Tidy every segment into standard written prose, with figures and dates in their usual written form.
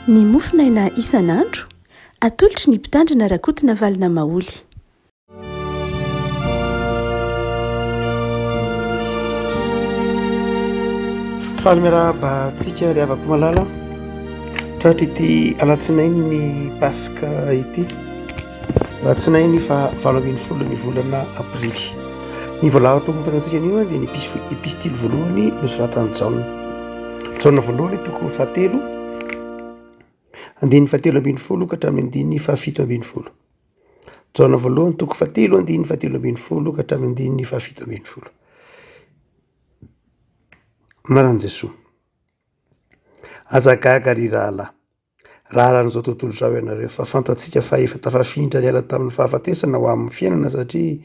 ny mofinaina isan'andro atolotry ny mpitandrina rakotina valina maoly. faly miarabantsika ry avako malala tratra ity alatsinainy ny paska ity alatsinainy fa 20 ny volana aprily ny voalahatra mofanantsika anio dia ny epistily voalohany nosoratany jaona voalohany toko fahatelo andiny fahatelo ambin'ny folo ka hatramin'ny andiny fahafito ambin'ny folo. Jaona voalohany toko fahatelo andiny fahatelo ambin'ny folo ka hatramin'ny andiny fahafito ambin'ny folo. Maran'i Jesoa azagaga ry rahalanyzao tontolo zao ianareo fa fantatsika fa efa tafafindra ny ala tamin'ny fahafatesana ho amin'ny fiainana satria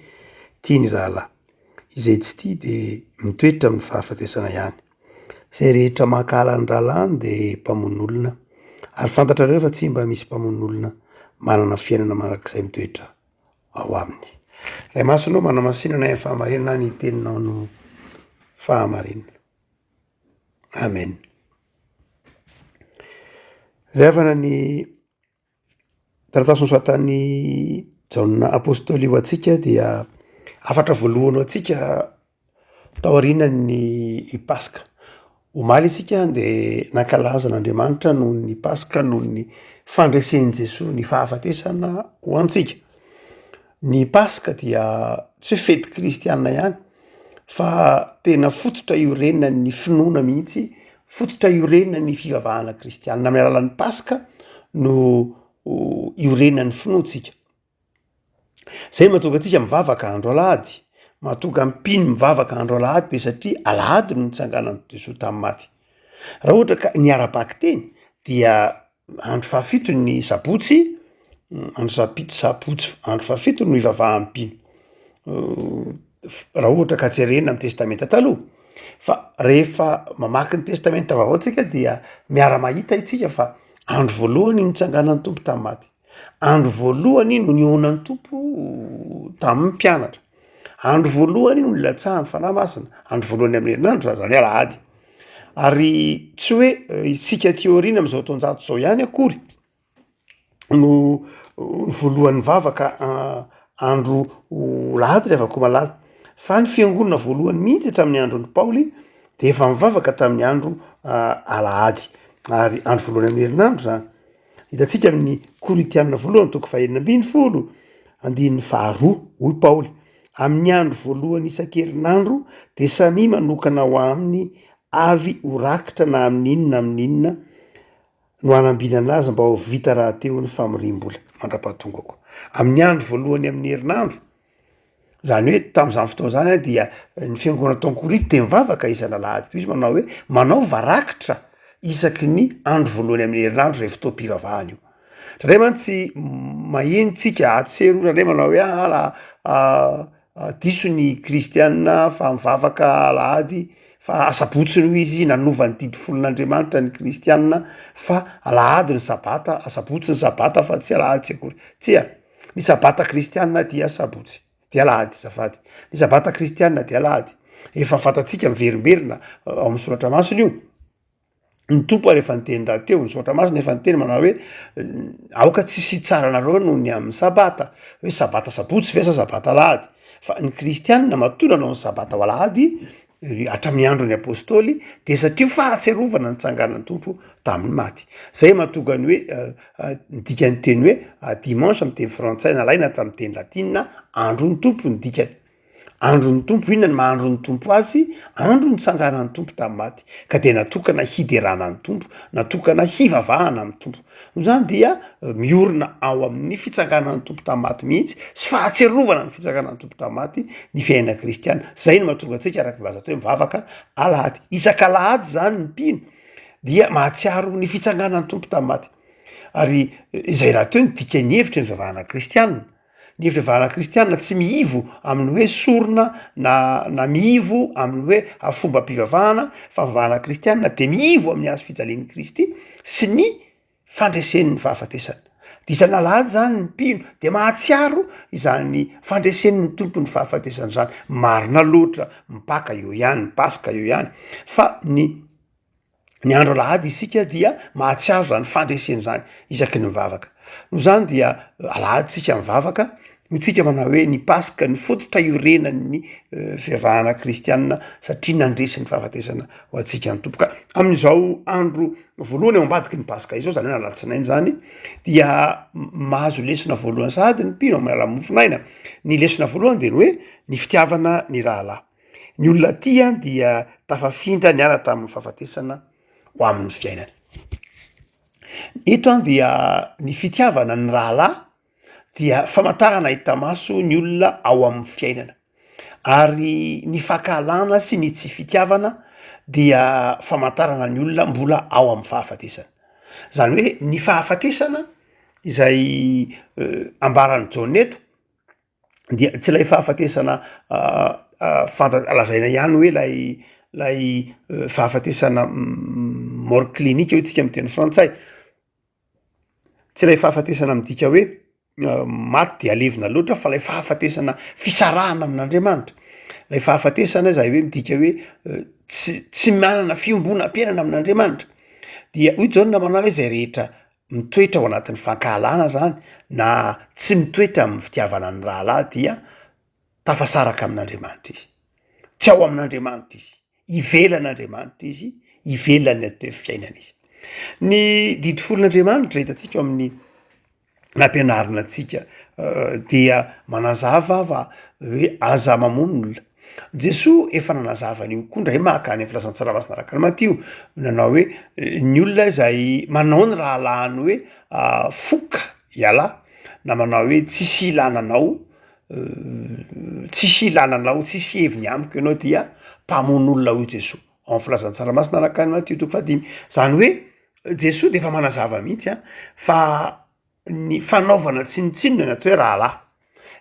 tia ny rahalahy izay tsy tia dia mitoetra amin'ny fahafatesana ihany. Izay rehetra mankala ny rahalany dia mpamon'olona ary fantatrareo fa tsy mba misy mpamon'olona manana fiainana marak'izay mitoetra ao aminy. Ray masonao manamasinana ny fahamarinana ny teninao no fahamarinana. Amen. Rehavana ny taratasy nosoratan'ny Jaona apôstôly ho antsika dia afatra voalohany ho antsika tao aorianany paska. Omaly isika dia nankalaza n'Andriamanitra noho ny paska noho ny fandresen'i Jesoa ny fahafatesana ho antsika. Ny paska dia tsy hoe fety kristiana ihany fa tena fototra iorenana ny finoana mihitsy, fototra iorenana ny fivavahana kristiana. Amin'ny alalan'ny paska no iorenana ny finoantsika. Zay mahatonga antsika mivavaka andro alahady, mahatonga mpino mivavaka andro alahady dia satria alahady no nitsanganan'i Jesoa tamin'ny maty. Raha ohatra ka ny ara-baky teny dia andro fahafito ny sabotsy, andro fahafito no ivavahan'ny mpino. Raha ohatra ka jerena amin'ny testamenta taloha. Fa rehefa mamaky ny testamenta vaovao tsika dia miara-mahita itsika fa andro voalohany nitsanganan'ny tompo tamin'ny maty. Andro voalohany no nionan'ny tompo tamin'ny mpianatra. Andro voalohany no nilatsahan'ny fanahy masina. Andro voalohany amin'ny herinandro zany alahady. Ary tsy hoe isika teoriana amin'izao taonjato zao ihany akory no voalohany vavaka andro lahady ry havako malala. Fa ny fiangonana voalohany mihitsy hatramin'ny andron'ny Paoly dia efa mivavaka tamin'ny andro alahady. Ary andro voalohany amin'ny herinandro zany. Hitantsika amin'ny Korintiana voalohany toko 2:20 andininy 2 hoy Paoly. Amin'ny andro voalohany isan-kerinandro dia samy manokana ho aminy avy horakitra na amin'inona no hanambinana azy mba ho vita raha teo ny famiriam-bola mandra-pahatongako. Amin'ny andro voalohany amin'ny herinandro. Zany hoe tamin'izany fotoana zany dia ny fiangonana tao Korinty dia mivavaka isan'alahady. Izy manao hoe manao varakitra isaky ny andro voalohany amin'ny herinandro rehefa fotoam-pivavahana io. Raha mantsy mahentsika atsero raha manao hoe diso ny kristiana fa mivavaka alahady fa asabotsy no izy nanova ny didy folon'Andriamanitra ny kristiana fa alahady ny sabata, asabotsy ny sabata fa tsy alahady tsy akory. Tsia, ny sabata kristiana dia asabotsy, dia alahady zafady. Ny sabata kristiana dia alahady. Efa fantatsika miverimberina ao amin'ny soratra masina io. Ny tompo rehefa niteny raha teo, ny soratra masina efa niteny manao hoe aoka tsisy tsara anareo noho ny amin'ny sabata, hoe sabata sabotsy ve sa sabata alahady. Fa ny kristiana matola anao ny sabata ho alahady hatramin'ny andron'ny apôstôly dia satria fahatserovana nitsanganan'ny tompo tamin'ny maty. Zay mahatonga ny hoe dikany teny hoe dimanche amin'ny teny frantsay nalaina tamin'ny teny latina andron'ny tompo ny dikany. Andron'ny tompo inona ny mahandron'ny tompo azy? Andro nitsanganan'ny tompo tamin'ny maty. Ka dia natokana hideranan'ny tompo, natokana hivavahana amin'ny tompo. Noho izany dia miorina ao amin'ny fitsanganan'ny tompo tamin'ny maty mihitsy sy fahatserovana ny fitsanganan'ny tompo tamin'ny maty ny fiainana kristiana. Zay no mahatonga antsika araka milaza teo mivavaka alahady. Isan-kalahady zany ny mpino dia mahatsiaro ny fitsanganan'ny tompo tamin'ny maty. Ary izay raha teo ny dikany hevitra ny fivavahana kristiana. Ny hevitra vahana kristiana tsy miivo amin'ny hoe sorona na miivo amin'ny hoe fomba mpivavahana fa vavahana kristiana dia miivo amin'ny azo fijalian'i Kristy sy ny fandresen'ny fahafatesana. Dia isan'alahady zany ny mpino dia mahatsiaro izany fandresen'ny tompony fahafatesana zany. Marina loatra mipaka eo ihany, ny paska eo ihany. Fa ny ny andro lahady isika dia mahatsiaro zany fandreseny zany isaky ny mivavaka noho zany dia alahadysika mivavaka no tsika manao hoe ny paska ny fototra iorenany fivavahana kristianina satria nandresy ny fahafatesana ho atsika ny tompoka amin'izao andro voalohany eo ambadiky ny paska izao zany hoe nalatsinainy zany dia mahazo lesona voalohany sady ny mpino amin'ny alamofonaina ny lesona voalohany de ny hoe ny fitiavana ny rahalahy ny olona tya dia tafafindra ny ana tamin'ny fahafatesana ho amin'ny fiainany eto an dia ny fitiavana ny rahalahy dia famantarana hita maso ny olona ao amin'ny fiainana ary ny fahakalana sy ny tsy fitiavana dia famantarana ny olona mbola ao amin'ny fahafatesana zany hoe ny fahafatesana izay ambarany Jaona eto dia tsy lay fahafatesana lazaina ihany hoe lay fahafatesana mort clinique io tsika miteny frantsay tsy lay fahafatesana midika hoe maty de alevina loatra fa lay fahafatesana fisarahana amin'Andriamanitra lay fahafatesana zay hoe midika hoe tsy manana fiombona ampiainana amin'Andriamanitra dia hoy Jaona manao hoe zay rehetra mitoetra ao anatin'ny fankahalana zany na tsy mitoetra amin'ny fitiavana ny rahalahy dia tafasaraka amin'Andriamanitra izy tsy ao amin'Andriamanitra izy ivelan'Andriamanitra izy ivelany ateo fiainana izy ny didy folon'Andriamanitra hitatsika amin'ny nampianarina atsika dia manazava va hoe aza mamonolona Jesoa efa nanazava an'io koa ndray mahakany filazantsaramasina araka ny Matio nanao hoe ny olona zay manao ny rahalahiny hoe foka iala na manao hoe tsisy ilananao tsisy ilananao tsisy heviny amiko ianao dia mpamon'olona hoy Jesoa ao amin'ny filazantsaramasina araka ny Matio 5 zany hoe Jesoa de efa manazava mihitsy fa ny fanaovana tsinitsinina ny atao hoe rahalahy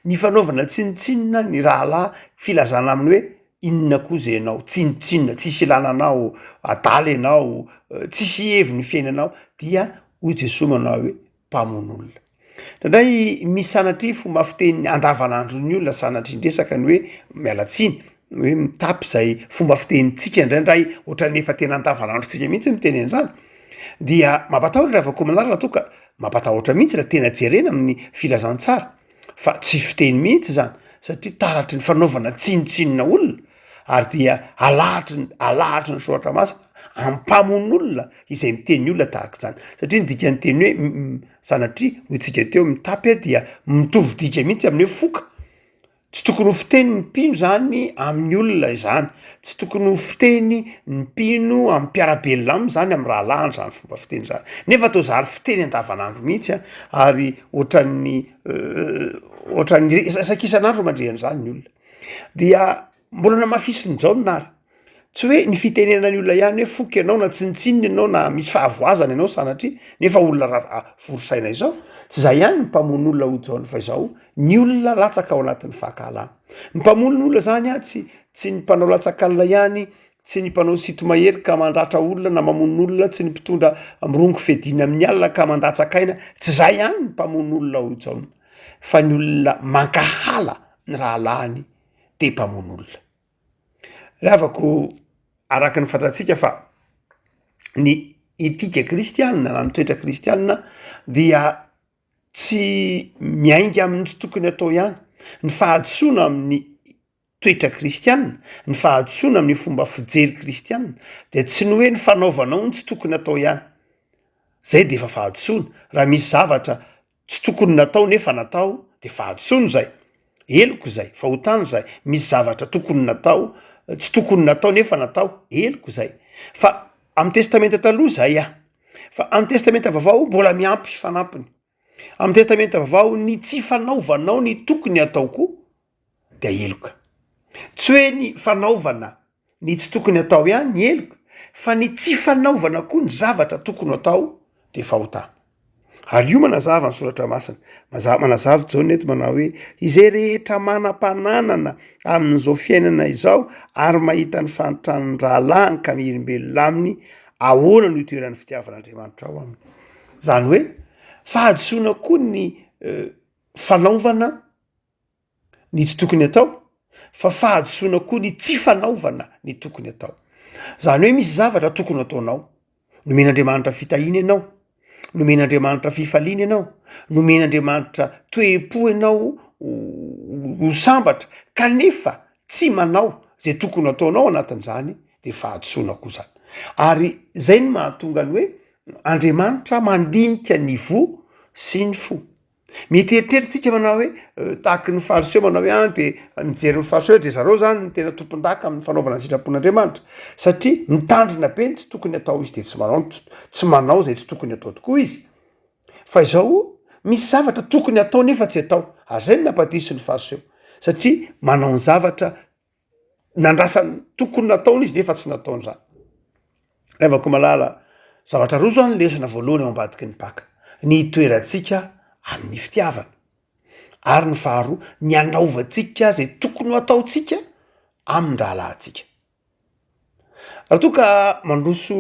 ny fanaovana tsinitsinina ny rahalahy filazana aminy hoe inona koa zay ianao tsinitsinina tsisy ilananao adaly ianao tsisy heviny fiainanao dia hoy Jesoa manao hoe mpamon'olona ndray misy sanatry fomba fiteny andavanandron'ny olona sanatry ndresaka ny hoe mialatsiny hoe mitapy zay fomba fitenitsika indraindray ohatrany efa tena andavanandrotsika mihitsy miteny an'izany dia mampatahotra raha vao komanarina toka mampatahotra mihitsy raha tena jerena amin'ny filazantsara fa tsy fiteny mihitsy zany satria taratry ny fanaovana tsinotsinona olona ary dia alahatry ny soratra masina ampamon'olona izay miteny olona tahaka zany satria nydika ny teny hoe sanatria hoytsika teo mitapy dia mitovy dika mihitsy amin'ny hoe foka tsy tokony ho fiteny ny mpino zany amin'ny olona izany tsy tokony ho fiteny ny mpino amin'ny mpiarabelona aminy zany amin'ny rahalahiny zany fomba fiteny zany nefa atao zary fiteny andavanandro mihitsy ary ohatran'ny sakisanandro mandrehany zany ny olona dia mbola namafisiny Jaona ary tsy hoe ny fitenena ny olona ihany hoe foky ianao na tsinitsinina ianao na misy fahavoazana ianao sanatria nefa olona raha forosaina izao tsy zay ihany ny mpamon'olona ho Jaona fa izao ny olona latsaka ao anatin'ny fahakalana ny mpamon'olona zany tsy ny mpanao latsakalina ihany tsy ny mpanao sito mahery ka mandratra olona na mamon'olona tsy ny mpitondra mirongo fedina amin'ny alina ka mandatsakaina tsy zay ihany ny mpamon'olona ho Jaona fa ny olona mankahala ny rahalahiny de mpamon'olona ravako araka ny fantatsika fa ny etika kristianina na mitoetra kristianina dia tsy miainga amin'ny tsy tokony atao ihany ny fahadisoana amin'ny toetra kristianina ny fahadisoana amin'ny fomba fijery kristianina de tsy ny hoe ny fanaovanao ny tsy tokony atao ihany zay de efa fahadisoana raha misy zavatra tsy tokony natao nefa natao de fahadisoana zay eloko zay fahotana zay misy zavatra tokony natao tsy tokony natao nefa natao eloko zay fa amin'ny testamenta taloha zay fa amin'ny testamenta vaovao mbola miampy fanampiny amin'ny testamenta vaovao ny tsy fanaovanao ny tokony atao koa de eloka tsy hoe ny fanaovana ny tsy tokony atao ihany ny eloka fa ny tsy fanaovana koa ny zavatra tokony atao de fahotana ary io manazava ny soratra masina manazava Jaona eto manao hoe izay rehetra manam-pananana amin'izao fiainana izao ary mahita ny fanotran'ny rahalahiny ka miherimbelona aminy ahoana no itoeran'ny fitiavan'Andriamanitra ao aminy zany hoe fahadisoana koa ny fanaovana ny tsy tokony atao fa fahadisoana koa ny tsy fanaovana ny tokony atao zany hoe misy zavatra tokony ataonao nomen'andriamanitra fitahina ianao, nomen'andriamanitra fifaliana ianao, nomen'andriamanitra toe-po ianao ho sambatra kanefa tsy manao zay tokony ataonao anatin'izany de fahadosoana koa zany. Ary zay ny mahatonga ny hoe andriamanitra mandinika ny vo sy ny fo. Mety eritrerititsika manao hoe tahaky ny fariseo manao hoe de mijery ny fariseo de zareo zany ny tena tompon-daka amin'ny fanaovana ny sitrapon'andriamanitra satria mitandrina be ny tsy tokony atao izy de tsy manao zay tsy tokony atao tokoa izy. Fa izao misy zavatra tokony atao nefa tsy atao, ary zay ny nampadiso ny fariseo satria manao ny zavatra nandrasany tokony nataony izy nefa tsy nataon'zany. Revako malala zavatra roa zany lesona voalohany ao ambadiky ny baka: ny itoerantsika amin'ny fitiavana, ary ny faharoa ny anaovantsika zay tokony ho ataotsika amin'ny rahalahintsika. Raha toa ka mandroso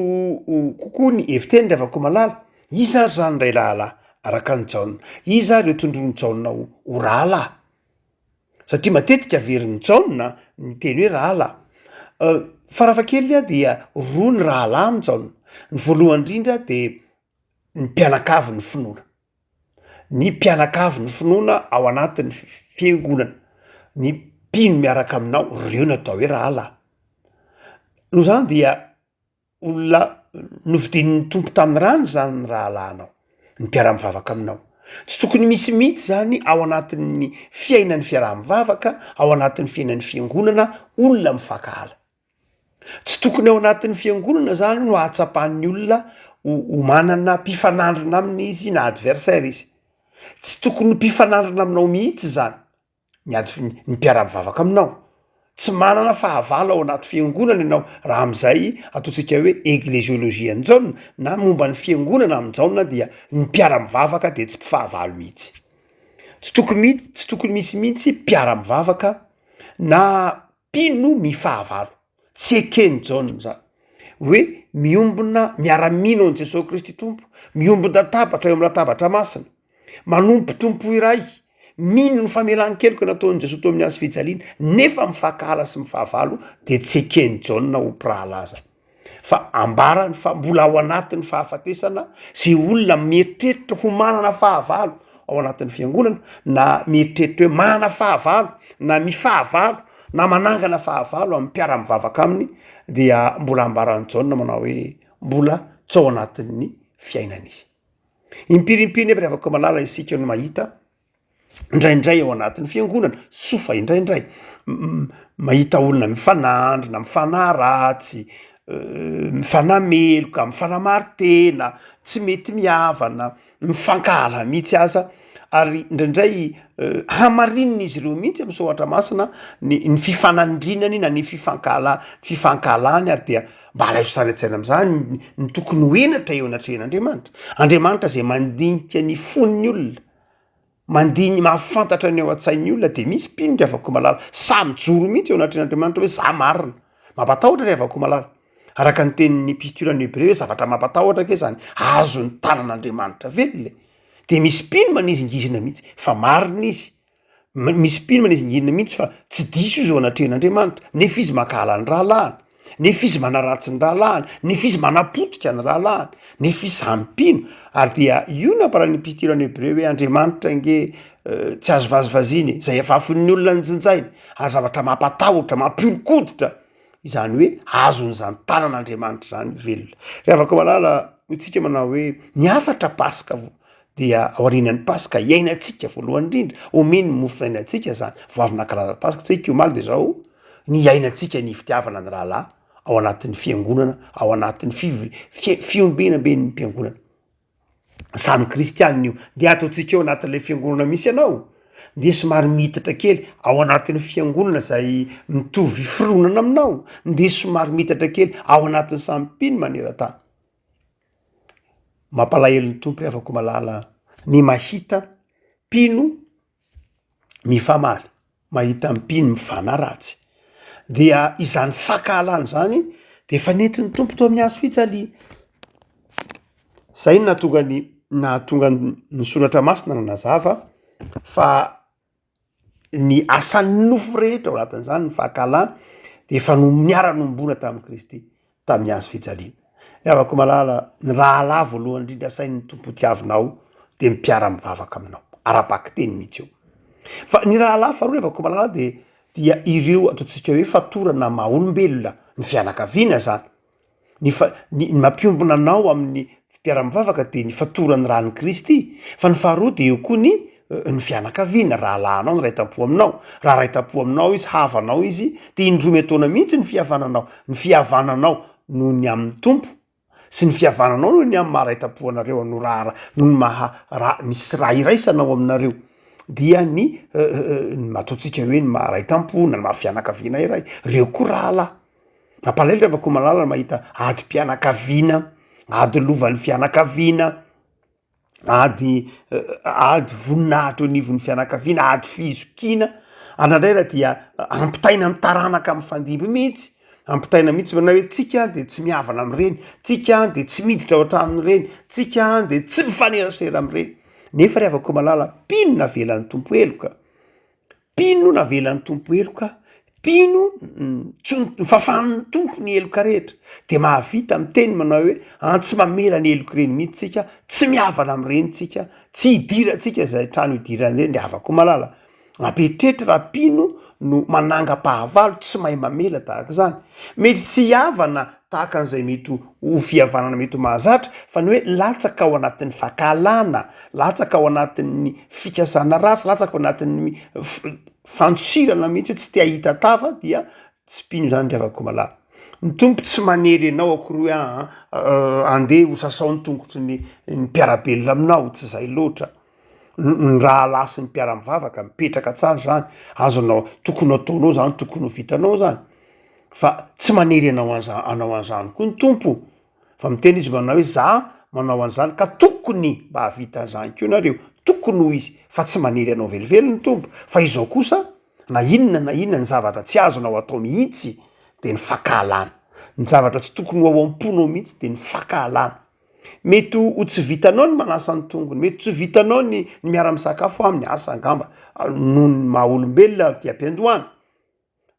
kokoa ny heviteny revako malala, iza zany ray lahalahy araka ny Jaona, iza reo tondron'ny Jaona ho rahalahy, satria matetika averin'ny Jaona ny teny hoe rahalahy. Farafakely dia roa ny rahalahy amin'ny Jaona. Ny voalohany indrindra de ny mpianakavy ny finoana, ny mpianakavy ny finoana ao anatin'ny fiangonana, ny mpino miaraka aminao, reo no atao hoe rahalahy. Noho zany dia olona novidian'ny tompo tamin'ny rany zany ny rahalahinao, ny mpiara-mivavaka aminao. Tsy tokony misy mihitsy zany ao anatin'ny fiainan'ny fiaraha-mivavaka, ao anatin'ny fiainan'ny fiangonana olona mifankahala. Tsy tokony ao anatin'ny fiangonana zany no ahatsapan'ny olona ho manana mpifanandrina aminy izy na adversaire izy. Tsy tokony mpifanandrina aminao mihitsy zany ny mpiara-mivavaka aminao. Tsy manana fahavalo ao anaty fiangonana ianao raha am'izay ataontsika hoe ekleziolojia ny Jaona na momba ny fiangonana amin'ny Jaona dia ny mpiara-mivavaka de tsy mpifahavalo mihitsy. Tsy tokony misy mihitsy mpiara-mivavaka na mpino mifahavalo. Tsy ekeny Jaona zany hoe miombona miara-mino an' Jesosy Kristy tompo, miombona tabatra eo amin'ny latabatra masina, manompo tompo iray, mino ny famelan-keloka nataon'i Jesosy teo amin'ny hazo fijaliana, nefa mifankahala sy mifahavalo de tsy ekeny Jaona ho mpirahalaza. Fa ambarany fa mbola ao anatin'ny fahafatesana zay olona mieritreritra ho manana fahavalo ao anatin'ny fiangonana, na mieritreritra hoe manana fahavalo na mifahavalo na manangana fahavalo amin'ny mpiara-mivavaka aminy, dia mbola ambarany Jaona manao hoe mbola tsy ao anatin'ny fiainana izy. Impirimpiriny evy revako malala isika no mahita indraindray ao anatin'ny fiangonana, sofa indraindray mahita olona mifanandrina, mifanaratsy, mifanameloka, mifanamaritena, tsy mety mihavana, mifankahala mihitsy aza, ary indraindray hamarinina izy ireo mihitsy amin'ny sohatra masina ny fifanandrinany na ny fifankahalany, ary dia mba alaiso saretsaina am'zany ny tokony hoenatra eo anatrehan'Andriamanitra. Andriamanitra zay mandinika ny fon'ny olona, mahafantatra ny ao an-tsain'ny olona, de misy mpino revako malala samy joro mihitsy eo anatrehan'Andriamanitra hoe za marina, mampatahotra revako malala. Araka ny tenin'ny epistolany Hebreo hoe zavatra mampatahotra ke zany azo ny tanan'Andriamanitra velona. De misy mpino manizingizina mihitsy fa marina izy, misy mpino manizingizina mihitsy fa tsy diso izy ao anatrehan'Andriamanitra, nefa izy mankahala ny rahalahiny, nefa izy manaratsy ny rahalahiny, nefa izy manapotika ny rahalahiny, nefa izy samy mpino. Ary dia io namparany epistolany Hebreo hoe Andriamanitra nge tsy azo vazivaziny zay efa afon'ny olona ny jinjainy, ary zavatra mampatahotra, mampiorokoditra, izany hoe azon'izany tanan'Andriamanitra zany velona. Revako malala itsika manao hoe ny afatra Paska dia aorianan'ny Paska iainantsika voalohany indrindra, omeny mofo iainantsika zany voavina karaza Paska, tsy kiomaly de zao ny iainantsika ny fitiavana ny rahalahy ao anatin'ny fiangonana, ao anatin'ny fiombenamben'ny mpiangonana. Samy kristianina io, de ataontsika eo anatin'ilay fiangonana misy ianao, de somary mitatra kely ao anatin'ny fiangonana zay mitovy fironana aminao, de somary mitatra kely ao anatin'ny samy mpino maneran-tany. Mampalahelo ny tompo revako malala ny mahita mpino mifamaly, mahita mpino mifanaratsy, dia izany fankahalany zany de efa nentin'ny tompo teo amin'ny hazo fijaliana. Zay nahatonga ny soratra masina nanazava fa ny asan'ny nofo rehetra ao anatin'izany ny fankahalana de efa no miara-nombona tamin'i Kristy tamin'ny hazo fijaliana. ny avako malala ny rahalay voalohany indrindra sain'ny tompo tiavinao de mipiara-mivavaka aminao ara-baky teny mihitsy io fa ny rahalay faharoa ny avako malala dia ireo ataotsika hoe fatorana maha olombelona ny fianakaviana zany ny mampiombona anao amin'ny mpiara-mivavaka de ny fatorany ran'ny Kristy fa ny faharoa de eo koa ny fianakaviana rahalahinao ny raitam-po aminao raha raitam-po aminao izy havanao izy de indromy ataona mihitsy ny fihavananao noho ny amin'ny tompo sy ny fihavananao noho ny amin'ny maharaitam-po anareo no misy raha iraisanao aminareo dia ny ataotsika hoe ny maharaitam-pona ny mahafianakaviana iray reo koa rahalahy mampalahelo avako malala mahita ady mpianakaviana ady lovan'ny fianakaviana ady voninahitro anivon'ny fianakaviana ady fihizokina anandray raha dia ampitaina mitaranaka amin'ny fandimby mihitsy ampitaina mihitsy manao hoe tsika de tsy miavana am'ireny tsika de tsy miditra ao atramin'ireny tsika de tsy mifanerasera am'ireny nefa ry avako malala pino navelan'ny tompo eloka pino navelan'ny tompo eloka pino fafan'ny tompo ny eloka rehetra de mahavita miteny manao hoe tsy mamela ny eloka reny mihitsy tsika tsy miavana am'ireny tsika tsy hidiratsika zay trano hidiran'ireny de avako malala ampetrehitra raha pino no manangam-pahavalo tsy mahay mamela tahaka zany mety tsy hiavana tahaka an'izay mety ho fihavanana mety ho mahazatra fa ny hoe latsaka ao anatin'ny fakalana latsaka ao anatin'ny fikasana ratsy latsaka ao anatin'ny fantosirana mihitsy hoe tsy te ahita tava dia tsy pino zany driavako malala ny tompo tsy manery anao akoroe andeha ho sasaon'ny tongotry ny mpiarabelona aminao tsy zay loatra ny raha lasy ny mpiara-mivavaka mipetraka tsara zany azonao tokony ataonao zany tokony ho vitanao zany fa tsy manery anao an'izany koa ny tompo fa miteny izy manao hoe za manao an'izany ka tokony mba havita an'izany keo nareo tokony ho izy fa tsy manery anao velively ny tompo fa izao kosa na inona ny zavatra tsy azonao atao mihitsy de ny fakahalana ny zavatra tsy tokony ho ao am-ponao mihitsy de ny fakahalana mety ho tsy vitanao ny manasa ny tongony mety tsy vitanao ny miara-misakafo amin'ny asa angamba noho ny maha olombelona ty ampiandohana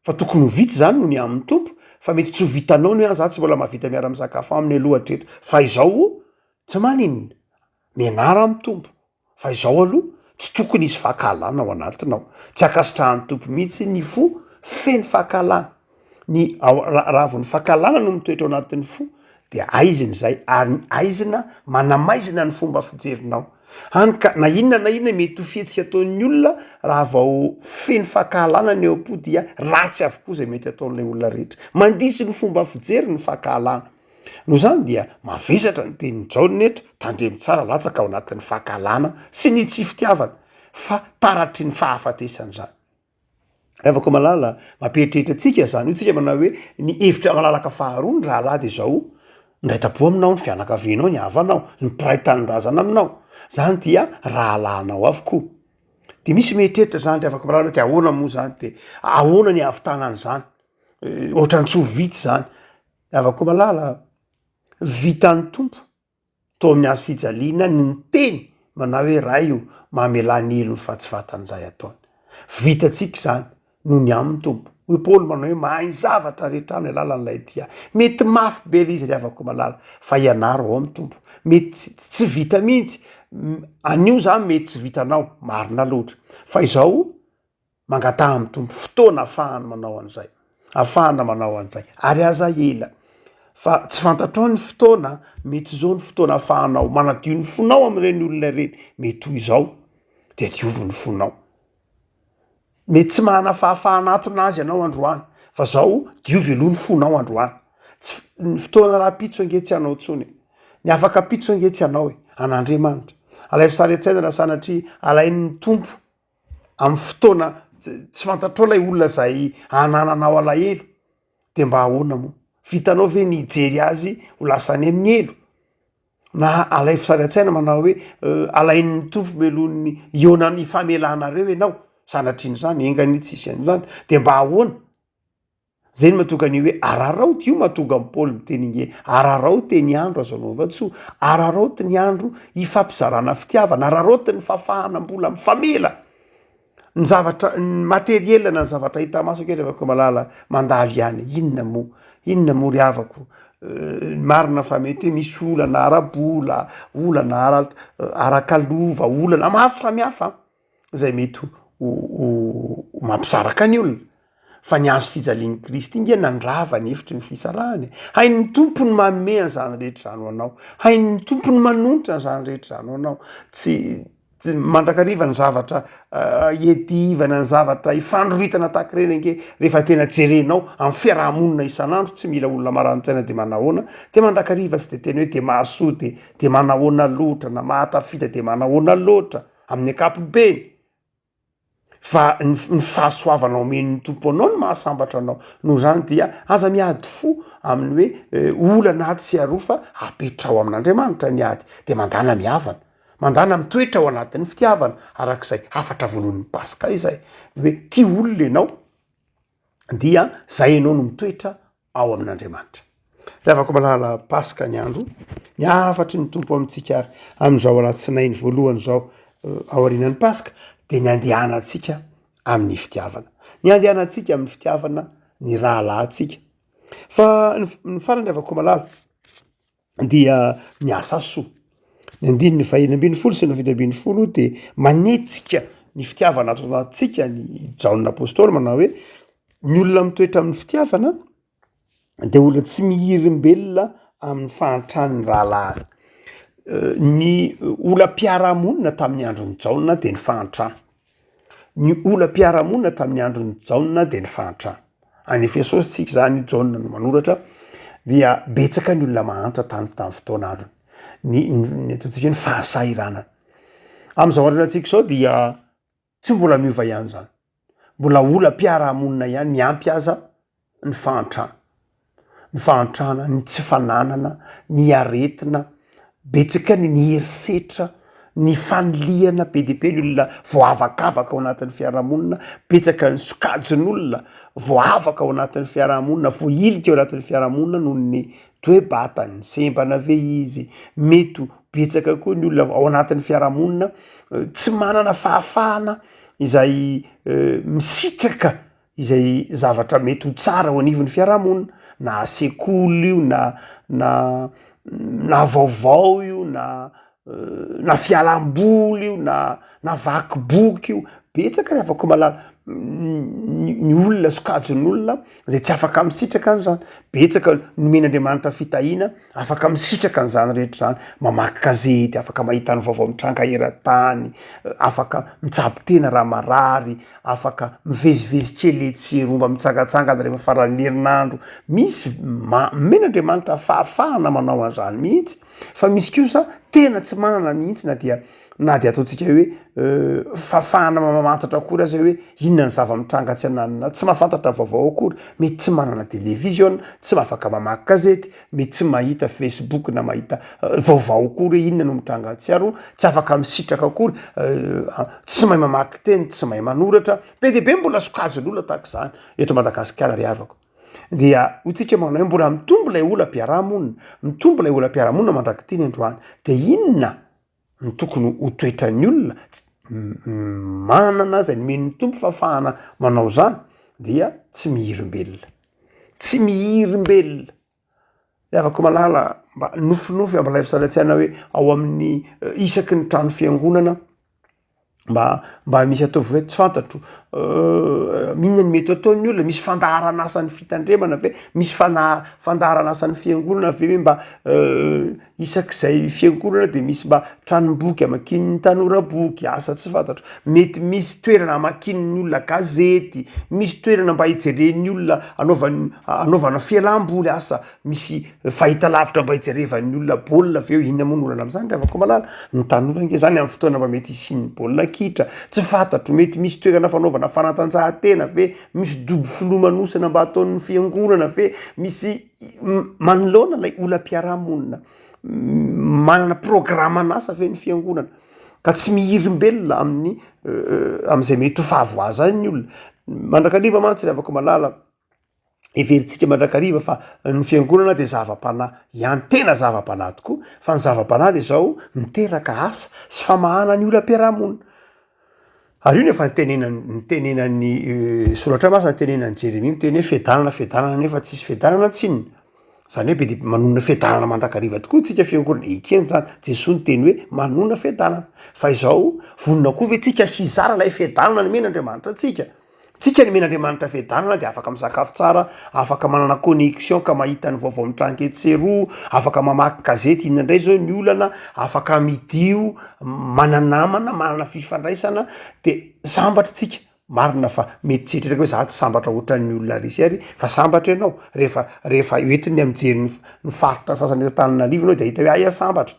fa tokony ho vity zany noho ny amin'ny tompo fa mety tsy ho vitanao ny hoe za tsy mbola mahavita miara-misakafo amin'ny alohatretra fa izao tsy maninona mianara amin'ny tompo fa izao aloha tsy tokony izy fakahalana ao anatinao tsy akasitrahan'ny tompo mihitsy ny fo feny fakahalana ny raha vo ny fakahalana no mitoetra ao anatin'ny fo de aiziny zay ary aizina manamaizina ny fomba fijerinao anyka na inona mety ho fietsika ataon'ny olona raha vao feny fakahalana ny eo am-po dia ratsy avokoa zay mety ataon'lay olona rehetra mandisy ny fomba fijery ny fakahalana no zany dia mavesatra ny teny jaony eto tandremy tsara latsaka ao anatin'ny fakahalana sy ny tsy fitiavana fa taratry ny fahafatesany zany avako malala mampieritrehitra tsika zany io tsika manao hoe ny hevitra malalaka faharoa ny rahalahy de zao ndraitam-po aminao ny fianakavianao ny havanao ny mpiray-tany razana aminao zany dia rahalahinao avokoa de misy mieritreritra zany de afaka malala de ahoana moa zany de ahoana ny avitanany zany ohatrany tsy ho vity zany avako malala vitan'ny tompo to amin'ny azo fijaliana ny teny manao hoe raha io mamelany elo ny fahatsivatan'izay ataony vitatsika zany noho ny amin'ny tompo hoe Paoly manao hoe mahay zavatra rehetra amin'ny alalan'ilay dia mety mafy be izy ry avako malala fa ianaro ao amin'ny tompo mety tsy vita mihitsy anio zany mety tsy vitanao marina loatra fa izao mangataha amin'ny tompo fotoana ahafahana manao an'izay ary aza ela fa tsy fantatrao ny fotoana mety zao ny fotoana ahafahanao manadio ny fonao amin'ireny olona reny mety ho izao de diovy ny fonao mety tsy mahana fahafahana atona azy ianao androany fa zao diovy aloha ny fonao androany ny fotoana raha pitso angetsy anao tsony ny afaka pitso angetsy anao an'Andriamanitra alay fisaretsaina na sanatria alain'ny tompo amin'ny fotoana tsy fantatrao lay olona zay anananao alahelo de mba ahoana moa vitanao ve ny ijery azy ho lasany amin'ny elo na alay fisaretsaina manao hoe alain'ny tompo melohany ionany famelanareo ianao sanatriny zany engany tsisy an'izany de mba ahoana zay ny mahatonga ny hoe araraoty io mahatonga amin'ny Paoly miteny inge araraoty ny andro azo anaova-tsoa araraoty ny andro hifampizarana fitiavana araraoty ny fahafahanam-bola mifamela ny zavatra ny materiel na ny zavatra hita maso ankely avako malala mandalo ihany inona mo ry havako marina fa mety hoe misy olana arabola, olana arakalova, olana maro samihafa zay mety ho mampisaraka ny olona. Fa ny azo fijalian'ny Kristy inge nandrava ny hevitry ny fisarahany. Hain'ny tompony manome an'izany rehetra zany ho anao, hain'ny tompony manonitra n'izany rehetra zany ho anao. Tsy mandrakariva ny zavatra edivana ny zavatra ifandroritana tahakireny ange rehefa tena jerenao amin'ny fiarahamonina isan'andro, tsy mila olona marani-tsaina de manahoana, de mandrakariva tsy de tena hoe de mahasoa de manahoana loatra, na mahatafita de manahoana loatra amin'ny ankapobeny. Fa ny fahasoavana omen'ny tompo anao no mahasambatra anao. Noho zany dia aza miady fo amin'ny hoe olana ady sy arofa apetra ao amin'Andriamanitra ny ady, de mandana mihavana, mandana mitoetra ao anatin'ny fitiavana, arak'izay afatra voalohan'ny Paska izay hoe tia olona ianao dia zay ianao no mitoetra ao amin'Andriamanitra. Afaka malala Paska ny andro, ny afatry ny tompo amintsika ary amin'izao alatsinainy voalohany zao aorianan'ny Paska, de ny andehanantsika amin'ny fitiavana. Ny andehanantsika amin'ny fitiavana, ny rahalahintsika. Fa ny farany afaka malala dia ny asa soa. Ny 2:20 sy 20 de manetsika ny fitiavana ato anatintsika. Ny Jaon'ny Apôstôly manao hoe ny olona mitoetra amin'ny fitiavana de olona tsy mihirimbelona amin'ny fahantrany rahalahy. Ny olam-piarahamonina tamin'ny andron'ny Jaona de ny fahantrana. Ny olam-piarahamonina tamin'ny andron'ny Jaona de ny fahantrana. Any Efesosy tsika zany Jaona no manoratra, dia betsaka ny olona mahantra tamin'ny fotoan'androny. Ny ataontsika ny fahasairanana. Amin'izao andronantsika zao dia tsy mbola miova ihany zany. Mbola olam-piarahamonina ihany miampy aza ny fahantrana. Ny fahantrana, ny tsy fananana, ny aretina, betsaka ny herisetra, ny faniliana be de be ny olona voavakavaka ao anatin'ny fiarahamonina, betsaka ny sokajin'olona voavaka ao anatin'ny fiarahamonina, voilika ao anatin'ny fiarahamonina noho ny toe-bata, ny sembana ve izy, mety betsaka koa ny olona ao anatin'ny fiarahamonina tsy manana fahafahana izay misitraka izay zavatra mety ho tsara ho anivon'ny fiarahamonina, na sekoly io, na vaovao io, na fialamboly io, na vakiboky io, betsaka rehefa ko malala ny olona sokajin'olona zay tsy afaka misitraka an'izany. Betsaka nomen'Andriamanitra fitahina afaka misitraka an'izany rehetra zany, mamaky gazety, afaka mahita ny vaovao mitranga eran-tany, afaka mitsabo tena raha marary, afaka mivezivezy kely etsy romba mitsangatsangana rehefa faran'ny herinandro. Misy men'Andriamanitra fahafahana manao an'izany mihitsy. Fa misy kosa tena tsy manana mihitsy, na de ataontsika hoe fahafahana mamantatra akory aza hoe inona ny zava-mitranga tsy ananana, tsy mahafantatra vaovao akory, mety tsy manana televizion, tsy afaka mamaky gazety, mety tsy mahita Facebook na mahita vaovao akory hoe inona no mitranga tsiaro, tsy afaka misitraka akory, tsy mahay mamaky teny, tsy mahay manoratra, be de be mbola sokajin'olona tahaka izany eto Madagasikara ry havako. Dia hotsika manao hoe mbola mitombo lay olam-piarahamonina, mitombo lay olam-piarahamonina mandrakitiny androany, de inona ny tokony ho toetran'ny olona manana zay nomen'ny tompo fahafahana manao zany, dia tsy mihirimbelona, tsy mihirimbelona. Afaka malala mba nofinofy ambalay fisalatsiana hoe ao amin'ny isaky ny trano fiangonana mba misy ataovy hoe tsy fantatro minona ny mety ataon'ny olona, misy fandaharana asan'ny fitandremana ve, misy fandaharana asan'ny fiangonana ve mba isak'izay fiangonana de misy mba tranomboky amakin'ny tanora-boky, asa tsy fantatro, mety misy toerana amakin'ny olona gazety, misy toerana mba hijeren'ny olona anaovana fialamboly, asa misy fahita lavitra mba hijerevan'ny olona baolina aveo, inona moa ny olana am'izany rehefa ko malala ny tanora nge zany amin'ny fotoana mba mety isin'ny baolina kitra, tsy fantatro, mety misy toerana fanaovana fanatanjahantena ve, misy dobo filomanosana mba ataon'ny fiangonana ve, misy manoloana lay olam-piarahamonina, manana programan'asa ve ny fiangonana, ka tsy mihirimbelona am'izay mety ho fahavoazany ny olona. Mandrakariva mantsy rehefa ko malala everitsika mandrakariva fa ny fiangonana de zava-panahy ihany, tena zava-panahy tokoa, fa ny zava-panahy de zao miteraka asa sy famahana ny olam-piarahamonina. Ary io nefa nitenenan'ny soratra masina, nitenenan'ny Jeremia miteny hoe fiadanana nefa tsisy fiadanana tsinona. zany hoe be de manona fiadanana mandrakariva tokoa tsika fiangonana ekeny zany jesoa ny teny hoe manona fiadanana fa izao vonona koa ve tsika hizara lay fiadanana ny men'andriamanitra tsika ny men'andriamanitra fiadanana de afaka misakafo tsara, afaka manana connexion ka mahita ny vaovao mitranketseroa, afaka mamaky gazety inandray zao ny olana, afaka midio mananamana manana fifandraisana de sambatra tsika marina fa mety tsetreraka hoe za ty sambatra ohatran'ny olona risy ary fa sambatra ianao rehefa entiny amjery ny faritra sasany etananarivo anao de ahita hoe aia sambatra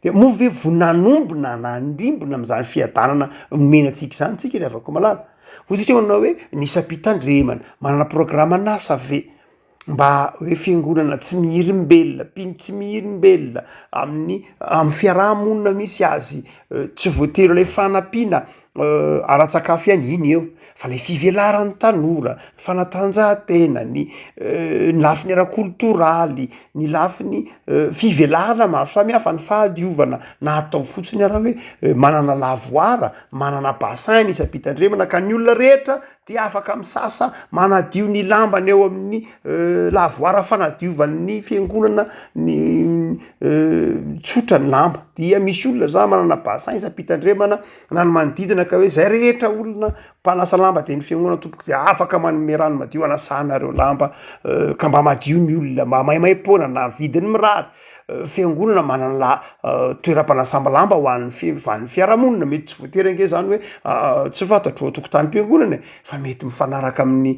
de moa ve vonanombona na ndrimbona am'zany fiadanana menatsika zany tsika le avako malala ho tsika manao hoe nisam-pitandremana manana programa nasa ve mba hoe fiangonana tsy mihirimbelona piny tsy mihirimbelona amin'ny fiarahamonina misy azy tsy voatery lay fanampiana ara-tsakafo ihany iny eo fa le fivelaran'ny tanora fanatanjahantena ny lafiny ara-koltoraly ny lafiny fivelarana maro samihafa ny fahadiovana na atao fotsiny araha hoe manana lavoara manana basin nisam-pitandremana ka ny olona rehetra de afaka misasa manadio ny lambany eo amin'ny lavoara fanadiovan'ny fiangonana ny tsotra ny lamba dia misy olona za manana basin isam-pitandremana na ny manodidina ka hoe zay rehetra olona mpanasa lamba de ny fiangonana tompoko de afaka manome rano madio anasanareo lamba ka mba madio ny olona mba maimaimpona na vidiny mirary fiangonana manana toeram-panasamba lamba ho an'ny fiarahamonina mety tsy voatery ange zany hoe tsy fantatro tokotany-piangonana fa mety mifanaraka amin'ny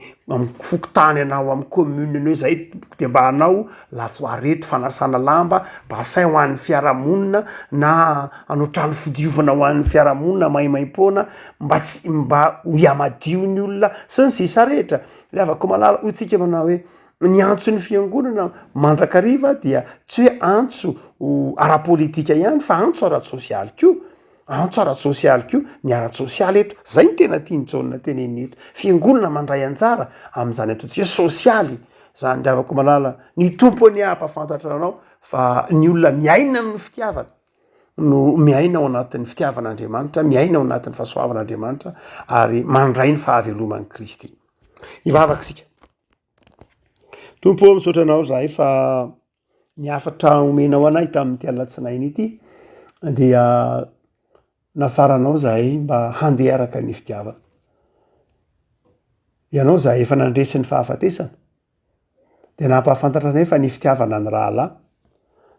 fokotany anao amin'ny commune hoe zay tompoko de mba anao lafoareto fanasana lamba basin ho an'ny fiarahamonina na anao trano fidiovana ho an'ny fiarahamonina maimaimpona mba ho iamadio ny olona sy ny sisa rehetra le avako malala ho tsika manao hoe ny antso ny fiangonana mandrakariva dia tsy hoe antso ara-politika ihany fa antso ara-tsosialy ko antso ara-tsosialy ko ny ara-tsosialy eto zay ny tena tia ny jaonina teneny eto fiangonana mandray anjara am'izany ataontsika sosialy zany liavako malala ny tompo ny ampafantatra anao fa ny olona miaina amin'ny fitiavana no miaina ao anatin'ny fitiavan'andriamanitra miaina ao anatin'ny fahasoavan'andriamanitra ary mandray ny fahaveloman'ny Kristy ivavaka sika tompo misaotra anao zahay fa niafatra omenao anay tamin'ity alatsinainy ity dia nafaranao zahay mba handeha araka ny fitiavana ianao zahay efa nandresy ny fahafatesana de nampahafantatra anay fa ny fitiavana ny rahalahy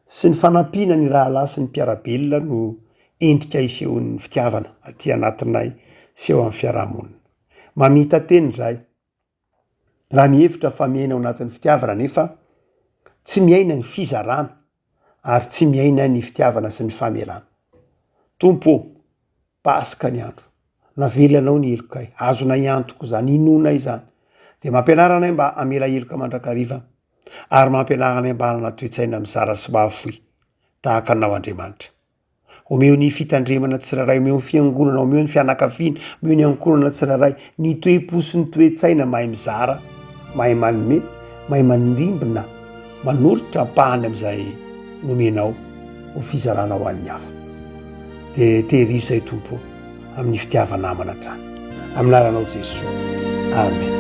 sy ny fanampiana ny rahalahy sy ny mpiarabelona no endrika isehon'ny fitiavana aty anatinay sy eo amin'ny fiarahamonina mamita teny zay raha mihevitra fa miaina ao anatin'ny fitiavana nefa tsy miaina ny fizarana ary tsy miaina ny fitiavana sy ny famelana tompo pasika ny andro navelanao ny elokay azona iantoko zany inonay zany de mampianaranay mba amela eloka mandrakariva ary mampianaranay mba hanana toetsaina mizara sy mahafoy tahaka anao Andriamanitra omeo ny fitandremana tsiraray omeo ny fiangonana omeo ny fianakaviana omeo ny ankorana tsiraray ny toe-po sy ny toe-tsaina mahay mizara mahay manome mahay manirimbina manolotra ampahany am'izay nomenao ho fizarana ho an'ny hafa de tehirizo zay tompo amin'ny fitiavana amana trany aminaranao Jesosy amen